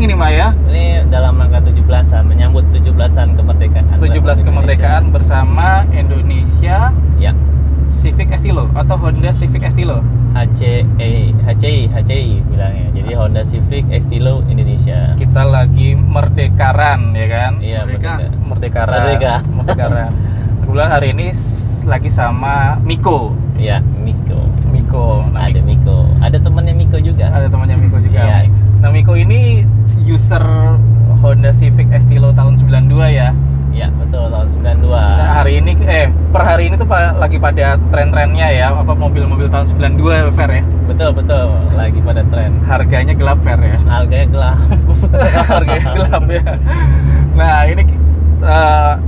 ini Mak ya? Ini dalam rangka 17-an, menyambut 17-an kemerdekaan. 17 kemerdekaan bersama Indonesia Ya. Civic Estilo atau Honda Civic Estilo. HCI bilangnya. Jadi Honda Civic Estilo Indonesia. Kita lagi merdekaran ya kan? Iya, Merdekaran. Merdeka. Merdekaran. Kebetulan hari ini lagi sama Miko. Iya, Miko. Nah, Ada Miko. Ada temannya Miko juga. ada temannya Miko juga. Iya. Nah, Miko ini user Honda Civic Estilo tahun 92 ya. Iya, betul, tahun 92. Nah, hari ini per hari ini tuh lagi pada tren-trennya ya, apa mobil-mobil tahun 92 Fer ya. Betul, lagi pada tren. Harganya gelap Fer ya. Harganya gelap. Harganya gelap ya. Nah, ini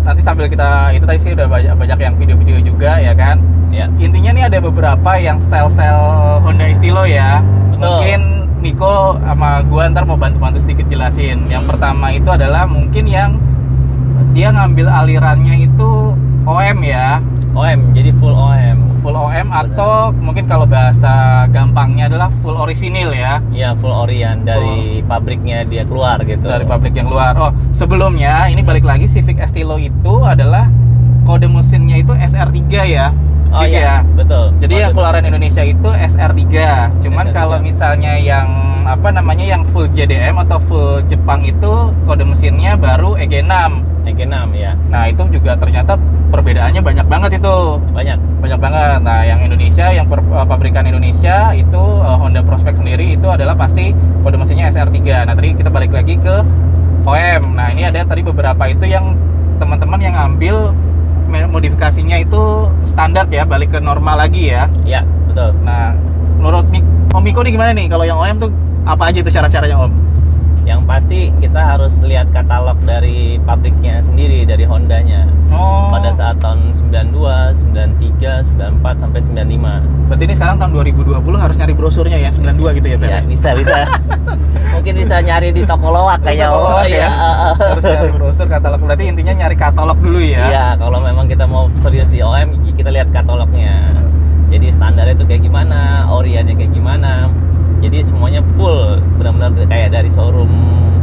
nanti sambil kita itu tadi sih udah banyak yang video-video juga ya kan. Ya. Intinya nih ada beberapa yang style-style Honda Estilo ya. Betul. Mungkin Niko sama gua ntar mau bantu-bantu sedikit jelasin. Yang pertama itu adalah mungkin yang dia ngambil alirannya itu OM ya. OM, jadi full OM. Full OM atau mungkin kalau bahasa gampangnya adalah full orisinil ya. Iya, full Orion dari pabriknya dia keluar gitu. Dari pabrik yang luar. Oh, sebelumnya ini balik lagi Civic Estilo itu adalah kode mesinnya itu SR3 ya. Oh Gitu iya, betul. Jadi yang keluaran Indonesia itu SR3. Cuman SR3. kalau misalnya yang yang full JDM atau full Jepang itu kode mesinnya baru EG6. EG6 ya. Nah, itu juga ternyata perbedaannya banyak banget itu. Banyak. Banyak banget. Nah, yang Indonesia, yang pabrikan Indonesia itu Honda Prospect sendiri itu adalah pasti kode mesinnya SR3. Nah, tadi kita balik lagi ke OM. Nah, ini ada tadi beberapa itu yang teman-teman yang ngambil modifikasinya itu standar ya, balik ke normal lagi ya. Iya, betul. Nah, menurut Om Miko nih gimana nih kalau yang OM tuh apa aja itu cara-caranya Om? Yang pasti kita harus lihat katalog dari pabriknya sendiri, dari Hondanya. Oh. Pada saat tahun 92, 93, 94 sampai 95. Berarti ini sekarang tahun 2020 harus nyari brosurnya ya 92 gitu ya, Fer? Ya, bisa. Mungkin bisa nyari di toko lowak kayaknya. Oh, ya. Harus nyari brosur katalog. Berarti intinya nyari katalog dulu ya. Iya, kalau memang kita mau serius di OM, kita lihat katalognya. Jadi standarnya itu kayak gimana, Orionnya kayak gimana. Jadi semuanya full, benar-benar kayak dari showroom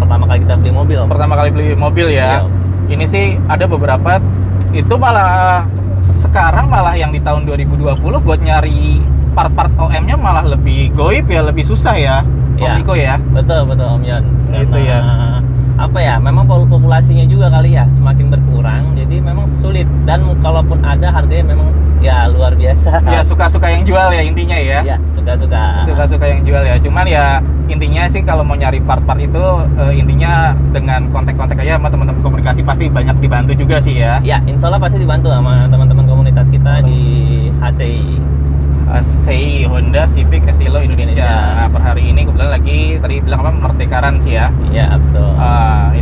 pertama kali kita beli mobil. Pertama kali beli mobil ya. Iya. Ini sih ada beberapa itu malah sekarang malah yang di tahun 2020 buat nyari part-part OM-nya malah lebih goib ya, lebih susah ya. Om Miko ya. Betul Om Yon. Gitu ya. Apa ya? Memang populasinya juga kali ya semakin berkurang. Jadi memang sulit, dan kalaupun ada harganya memang ya luar biasa. Ya suka-suka yang jual ya intinya ya. Ya, suka-suka. Suka-suka yang jual ya. Cuman ya intinya sih kalau mau nyari part-part itu intinya dengan kontak-kontak aja sama teman-teman komunikasi pasti banyak dibantu juga sih ya. Ya, insya Allah pasti dibantu sama teman-teman komunitas kita di HCI. HCI Honda Civic Estilo Indonesia. Nah, per hari ini kebetulan lagi tadi bilang apa merdekaran sih ya. Iya, betul.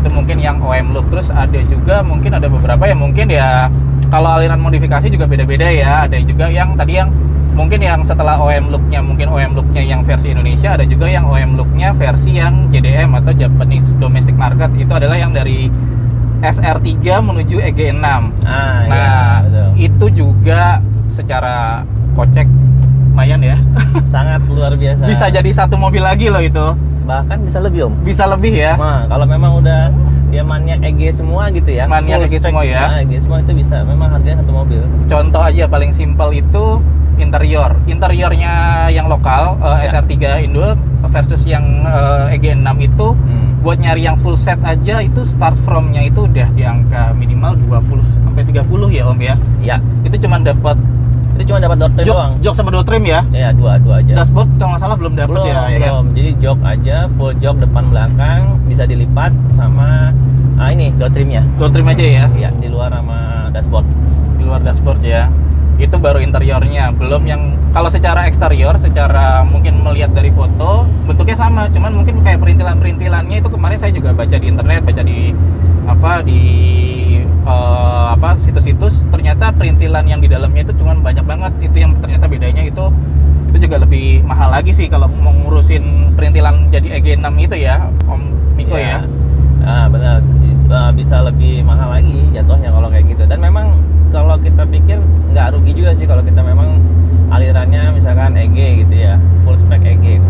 Itu mungkin yang OM look. Terus ada juga mungkin ada beberapa yang mungkin ya kalau aliran modifikasi juga beda-beda ya. Ada juga yang tadi yang mungkin yang setelah OM looknya, mungkin OM looknya yang versi Indonesia, ada juga yang OM looknya versi yang JDM atau Japanese Domestic Market. Itu adalah yang dari SR3 menuju EG6. Nah, Nah, betul. itu juga secara kocek lumayan ya. Sangat luar biasa. Bisa jadi satu mobil lagi loh itu. Bahkan bisa lebih, Om. Bisa lebih ya. Nah, kalau memang udah dia maniak EG semua gitu ya. Maniak full EG spec semua ya. EG semua itu bisa. Memang harganya satu mobil. Contoh aja paling simpel itu interiornya yang lokal SR3 Indo versus yang EG6 itu buat nyari yang full set aja itu start from-nya itu udah di angka minimal 20 sampai 30 ya Om ya. Ya, Itu cuma dapat itu cuma dapat door trim doang. jok sama door trim ya. Ya, dua aja. Dashboard kalau nggak salah belum dapat ya, ya kan? Belum. Jadi jok aja, full jok depan belakang, bisa dilipat sama ini door trimnya. Door trim aja ya. Ya, di luar sama dashboard. Di luar dashboard ya. Itu baru interiornya, belum yang kalau secara eksterior, secara mungkin melihat dari foto bentuknya sama, cuman mungkin kayak perintilannya itu kemarin saya juga baca di internet, baca di situs-situs, ternyata perintilan yang di dalamnya itu cuman banyak banget. Itu yang ternyata bedanya itu juga lebih mahal lagi sih kalau mau ngurusin perintilan jadi EG6 itu ya Om Miko ya. Nah, benar. Bisa lebih mahal lagi jatuhnya kalau kayak gitu. Dan memang kalau kita pikir nggak rugi juga sih kalau kita memang alirannya misalkan EG gitu ya, full spec EG.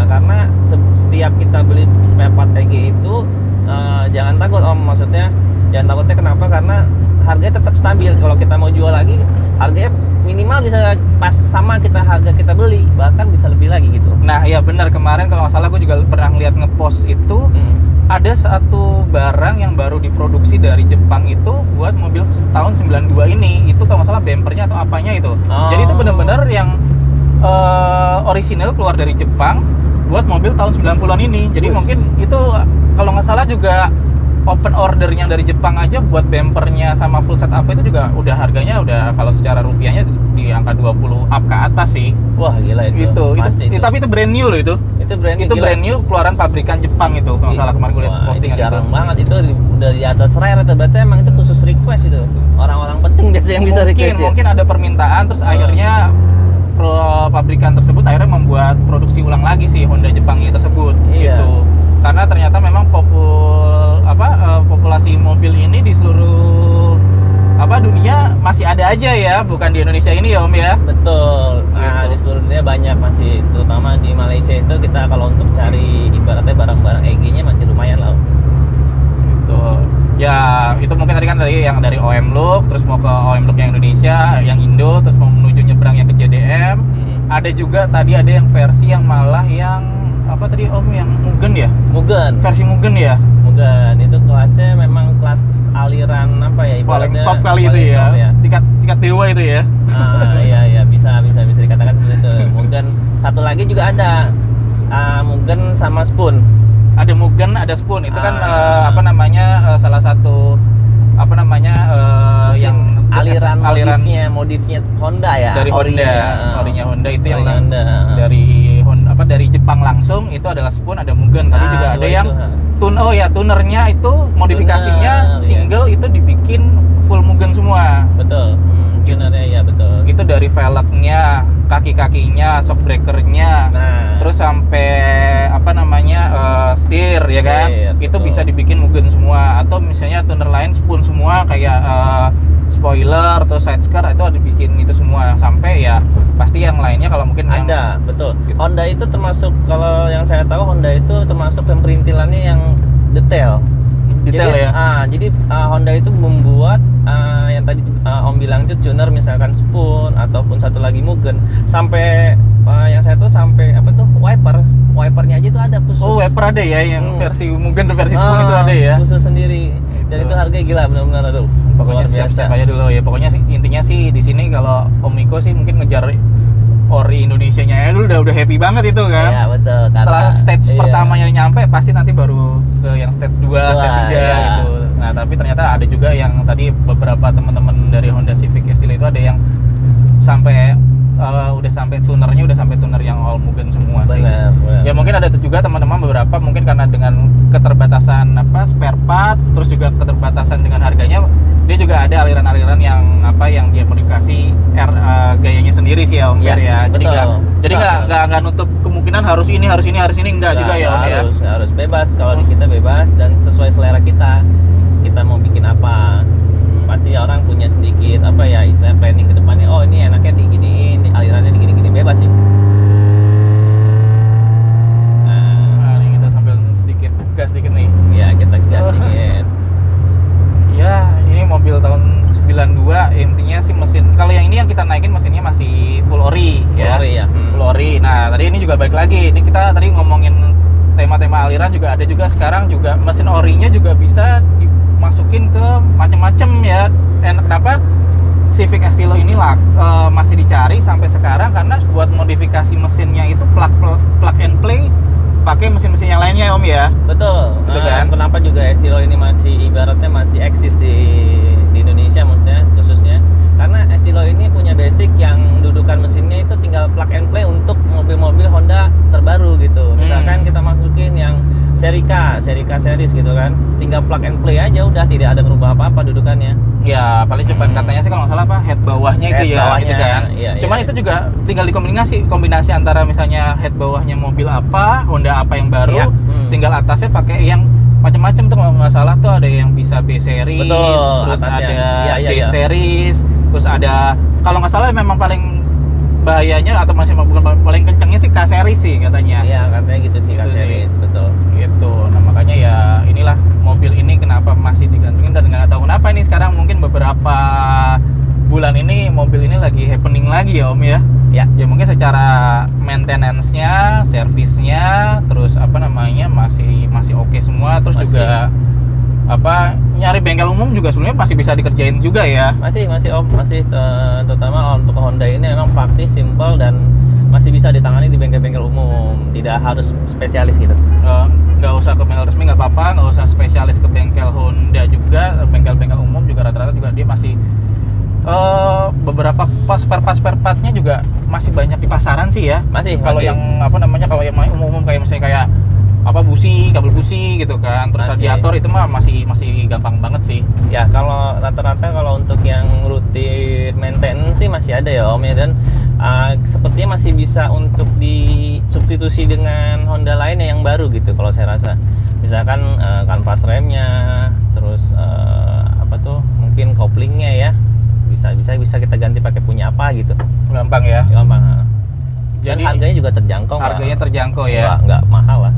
Karena setiap kita beli spare part EG itu jangan takut Om, maksudnya jangan takutnya kenapa? Karena harganya tetap stabil. Kalau kita mau jual lagi, harganya minimal bisa pas sama harga kita beli, bahkan bisa lebih lagi gitu. Nah ya benar, kemarin kalau nggak salah gue juga pernah lihat ngepost itu ada satu barang yang baru diproduksi dari Jepang itu buat mobil tahun 92 ini. Itu kalau nggak salah bumpernya atau apanya itu. Jadi itu benar-benar yang orisinal keluar dari Jepang buat mobil tahun 90-an ini. Jadi mungkin itu kalau nggak salah juga open ordernya dari Jepang aja buat bumpernya sama full set apa itu juga udah harganya udah kalau secara rupiahnya di angka 20 up ke atas sih. Wah gila itu. Tapi itu brand new loh itu. Itu brand new. Itu brand new keluaran pabrikan Jepang itu kalau nggak salah kemarin gue lihat postingan itu. Jarang banget itu udah di atas rare atau berarti emang itu khusus request itu. Orang-orang penting biasanya yang bisa request. Mungkin ada permintaan terus akhirnya pabrikan tersebut akhirnya membuat produksi ulang lagi sih Honda Jepang tersebut gitu. Karena ternyata memang populasi mobil ini di seluruh dunia masih ada aja ya, bukan di Indonesia ini ya Om ya. Betul. Nah, di seluruh dunia banyak masih, terutama di Malaysia itu kita kalau untuk cari ibaratnya barang-barang EG-nya masih lumayan lah. Gitu. Ya, itu mungkin tadi kan dari OEM Look terus mau ke OEM Look yang Indonesia, yang Indo, terus mau menuju nyebrang yang ke JDM. Ada juga tadi ada yang versi yang malah yang apa tadi Om, yang Mugen ya? Versi Mugen ya? Mugen itu kelasnya memang kelas aliran apa ya, paling top kali itu ya. Tingkat dewa itu ya. Iya bisa dikatakan begitu. Mugen satu lagi juga ada Mugen sama Spoon. Ada Mugen, ada Spoon. Itu kan salah satu yang aliran modifnya Honda ya. Dari orinya Honda itu yang dari Jepang langsung itu adalah Spoon, ada Mugen. Tadi juga ada yang tunernya itu modifikasinya single itu dibikin full Mugen semua. Betul. Tunernya ya betul. Itu dari velgnya, kaki-kakinya, shock breakernya, terus sampai setir ya kan. Itu bisa dibikin Mugen semua. Atau misalnya tuner lain Spoon semua kayak spoiler atau side skirt itu dibikin itu semua. Sampai ya pasti yang lainnya kalau mungkin ada, betul. Gitu. Honda itu termasuk, kalau yang saya tahu Honda itu termasuk pemperintilannya yang detail ya. Jadi Honda itu membuat yang tadi Om bilang itu tuner misalkan Spoon ataupun satu lagi Mugen, sampai yang saya tahu sampai wipernya aja itu ada khusus. Wiper ada ya yang versi Mugen dan versi Spoon itu ada ya. Khusus sendiri. Dan itu harganya gila benar-benar aduh. Pokoknya siap-siap aja dulu ya. Pokoknya sih intinya sih di sini kalau Om Niko sih mungkin ngejar ori Indonesianya dulu udah happy banget itu kan. Iya betul. Setelah stage pertamanya nyampe pasti nanti baru ke yang stage 2, stage 3 gitu. Nah, tapi ternyata ada juga yang tadi beberapa teman-teman dari Honda Civic Estilo itu ada yang sampai udah sampai tuner yang all Mugen semua sih. Benar. Ya mungkin ada juga teman-teman beberapa mungkin karena dengan keterbatasan spare part, terus juga keterbatasan dengan harganya, dia juga ada aliran-aliran yang dia modifikasi gayanya sendiri sih ya Om ya. Jadi nggak nutup kemungkinan harus ini enggak juga ya Om ya. Harus bebas, kalau di kita bebas dan sesuai selera kita mau bikin apa. Pasti orang punya sedikit istilah planning ke depannya. Oh ini enaknya diginiin, alirannya digini-gini, bebas sih. Nah, ini kita sambil gas sedikit nih. Ya kita gas sedikit. Ya ini mobil tahun 92, intinya sih mesin. Kalau yang ini yang kita naikin mesinnya masih full ori ya. Full ori. Nah tadi ini juga balik lagi. Ini kita tadi ngomongin tema-tema aliran juga ada juga sekarang juga mesin orinya juga bisa masukin ke macam-macam ya. Kenapa Civic Estilo ini masih dicari sampai sekarang karena buat modifikasi mesinnya itu plug and play pakai mesin-mesin yang lainnya Om ya. Betul. Kan? Kenapa juga Estilo ini ibaratnya masih eksis di Indonesia khususnya karena Estilo ini punya basic yang dudukan mesinnya itu tinggal plug and play untuk mobil-mobil Honda terbaru gitu. Misalkan kita masukin yang seri K series gitu kan, tinggal plug and play aja udah, tidak ada berubah apa-apa dudukannya. Ya paling cepat katanya sih kalau nggak salah head bawahnya itu ya gitu kan. Cuman itu juga tinggal kombinasi antara misalnya head bawahnya mobil apa, Honda apa yang baru, tinggal atasnya pakai yang macam-macam tuh kalau nggak salah tuh ada yang bisa B series, terus atasnya ada D series, terus ada kalau nggak salah memang paling bahayanya atau masih bukan paling kencengnya sih K-series sih katanya. Iya, katanya gitu sih, Gitu K-series, betul. Gitu. Nah makanya ya inilah mobil ini kenapa masih digantungin dan nggak tahu kenapa ini sekarang mungkin beberapa bulan ini mobil ini lagi happening lagi ya Om ya. Ya, Ya mungkin secara maintenance-nya, servisnya, terus apa namanya masih oke semua, terus Masih. juga apa nyari bengkel umum juga sebenarnya masih bisa dikerjain juga ya. masih Om, terutama untuk Honda ini memang praktis, simpel, dan masih bisa ditangani di bengkel-bengkel umum, tidak harus spesialis gitu. Nggak usah ke bengkel resmi nggak apa-apa, nggak usah spesialis ke bengkel Honda juga, bengkel-bengkel umum juga rata-rata juga dia masih beberapa spare partnya juga masih banyak di pasaran sih ya. Masih. Kalau yang apa namanya, kalau yang umum kayak misalnya kayak apa busi, kabel busi gitu kan, terus Masih. radiator itu mah masih gampang banget sih. Ya, kalau rata-rata kalau untuk yang rutin maintenance sih masih ada ya Om ya, dan sepertinya masih bisa untuk disubstitusi dengan Honda lainnya yang baru gitu kalau saya rasa. Misalkan kanvas remnya, terus apa tuh mungkin koplingnya ya, bisa kita ganti pakai punya apa gitu. Gampang ya. Gampang. Dan Jadi harganya juga terjangkau. harganya terjangkau ya. Nggak mahal lah.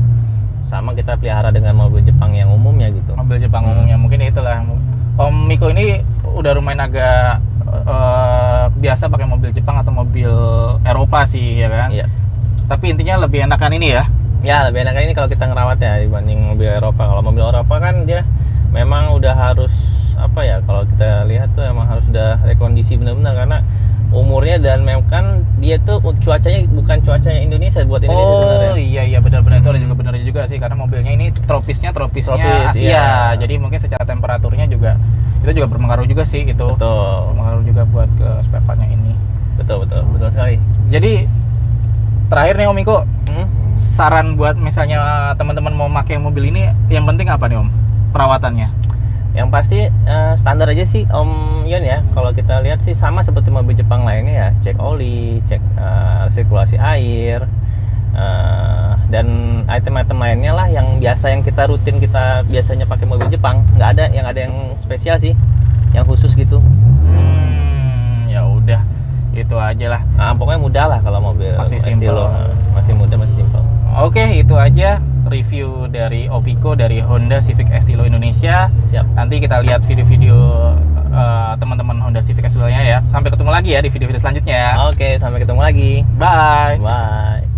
Sama kita pelihara dengan mobil Jepang yang umumnya gitu. Mobil Jepang umumnya mungkin itulah. Om Miko ini udah lumayan agak biasa pakai mobil Jepang atau mobil Eropa sih ya kan. Iya. Tapi intinya lebih enakan ini ya. Ya, lebih enak ini kalau kita ngerawat ya dibanding mobil Eropa. Kalau mobil Eropa kan dia memang udah harus apa ya, kalau kita lihat tuh emang harus udah rekondisi benar-benar karena umurnya, dan memang kan dia tuh cuacanya bukan cuacanya Indonesia buat Indonesia sebenarnya. Oh iya benar-benar itu ada juga benar juga sih, karena mobilnya ini tropisnya Tropis, Asia. iya. Jadi mungkin secara temperaturnya juga itu juga berpengaruh juga sih itu. Betul. Berpengaruh juga buat ke spare partnya ini. Betul sekali. Jadi terakhir nih Om Miko, Hmm? saran buat misalnya teman-teman mau pakai mobil ini yang penting apa nih Om? Perawatannya. Yang pasti standar aja sih Om Yon ya. Kalau kita lihat sih sama seperti mobil Jepang lainnya ya, cek oli, cek sirkulasi air, dan item-item lainnya lah yang kita rutin kita biasanya pakai mobil Jepang. Nggak ada yang spesial sih, yang khusus gitu. Ya udah, itu aja lah. Pokoknya mudah lah kalau mobil Masih simple. Estilo. Masih mudah, masih simpel. Oke, itu aja review dari Opiko dari Honda Civic Estilo Indonesia. Siap. Nanti kita lihat video-video teman-teman Honda Civic Estilo-nya ya. Sampai ketemu lagi ya di video-video selanjutnya. Oke, sampai ketemu lagi. Bye. Bye.